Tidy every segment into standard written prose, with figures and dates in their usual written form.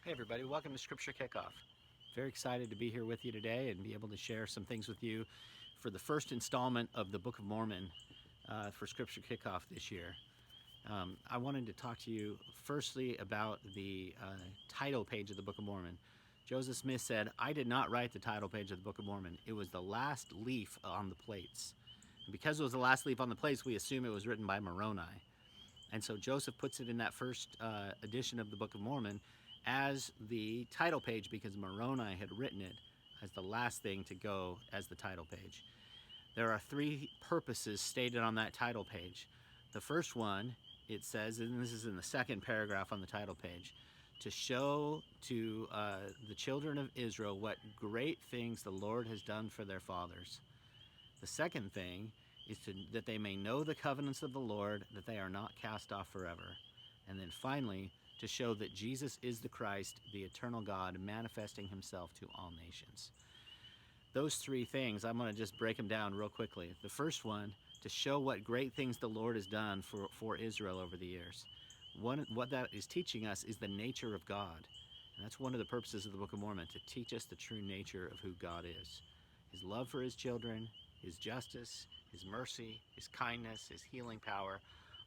Hey everybody, welcome to Scripture Kickoff. Very excited to be here with you today and be able to share some things with you for the first installment of the Book of Mormon for Scripture Kickoff this year. I wanted to talk to you firstly about the title page of the Book of Mormon. Joseph Smith said, "I did not write the title page of the Book of Mormon. It was the last leaf on the plates." And because it was the last leaf on the plates, we assume it was written by Moroni. And so Joseph puts it in that first edition of the Book of Mormon as the title page because Moroni had written it as the last thing to go as the title page. There are three purposes stated on that title page. The first one, it says, and this is in the second paragraph on the title page, to show to the children of Israel what great things the Lord has done for their fathers. The second thing is that they may know the covenants of the Lord, that they are not cast off forever. And then finally, to show that Jesus is the Christ, the eternal God, manifesting himself to all nations. Those three things, I'm going to just break them down real quickly. The first one, to show what great things the Lord has done for Israel over the years. What that is teaching us is the nature of God. And that's one of the purposes of the Book of Mormon, to teach us the true nature of who God is. His love for his children, his justice, his mercy, his kindness, his healing power.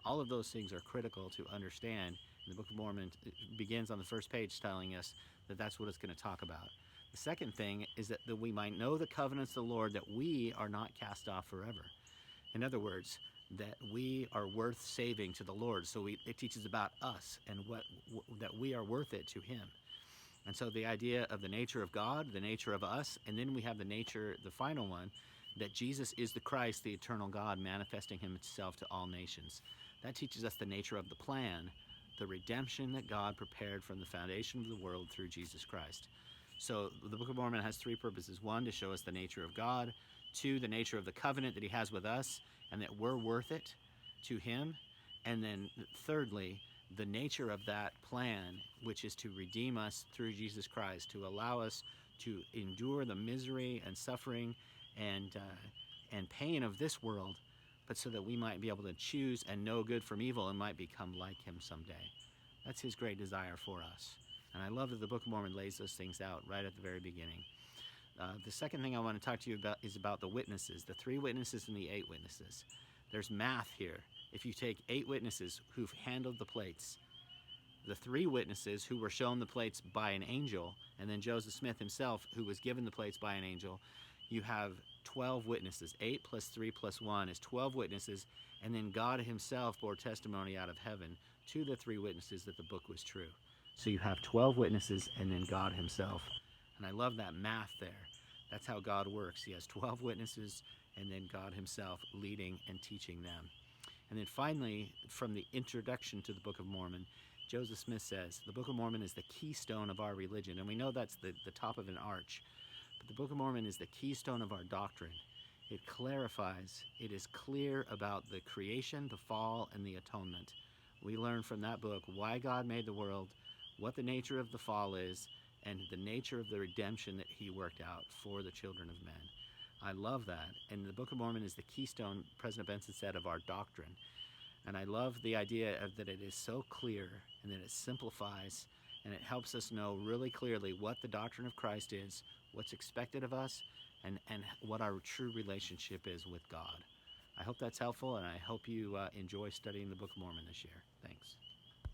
All of those things are critical to understand. And the Book of Mormon begins on the first page telling us that that's what it's going to talk about. The second thing is that we might know the covenants of the Lord, that we are not cast off forever. In other words, that we are worth saving to the Lord. So it teaches about us and that we are worth it to him. And so the idea of the nature of God, the nature of us, and then we have the nature, the final one, that Jesus is the Christ, the eternal God, manifesting himself to all nations. That teaches us the nature of the plan, the redemption that God prepared from the foundation of the world through Jesus Christ. So the Book of Mormon has three purposes. One, to show us the nature of God. Two, the nature of the covenant that he has with us and that we're worth it to him. And then thirdly, the nature of that plan, which is to redeem us through Jesus Christ, to allow us to endure the misery and suffering and pain of this world, but so that we might be able to choose and know good from evil and might become like him someday. That's his great desire for us. And I love that the Book of Mormon lays those things out right at the very beginning. The second thing I want to talk to you about is about the witnesses, the 3 witnesses and the 8 witnesses. There's math here. If you take 8 witnesses who've handled the plates, the 3 witnesses who were shown the plates by an angel, and then Joseph Smith himself, who was given the plates by an angel, you have 12 witnesses. 8 plus 3 plus 1 is 12 witnesses, and then God himself bore testimony out of heaven to the 3 witnesses that the book was true. So you have 12 witnesses and then God himself. And I love that math there. That's how God works. He has 12 witnesses and then God himself leading and teaching them. And then finally, from the introduction to the Book of Mormon, Joseph Smith says, the Book of Mormon is the keystone of our religion. And we know that's the top of an arch. But the Book of Mormon is the keystone of our doctrine. It clarifies, it is clear about the creation, the fall, and the atonement. We learn from that book why God made the world, what the nature of the fall is, and the nature of the redemption that he worked out for the children of men. I love that. And the Book of Mormon is the keystone, President Benson said, of our doctrine. And I love the idea of that it is so clear and that it simplifies and it helps us know really clearly what the doctrine of Christ is, what's expected of us, and what our true relationship is with God. I hope that's helpful, and I hope you enjoy studying the Book of Mormon this year. Thanks.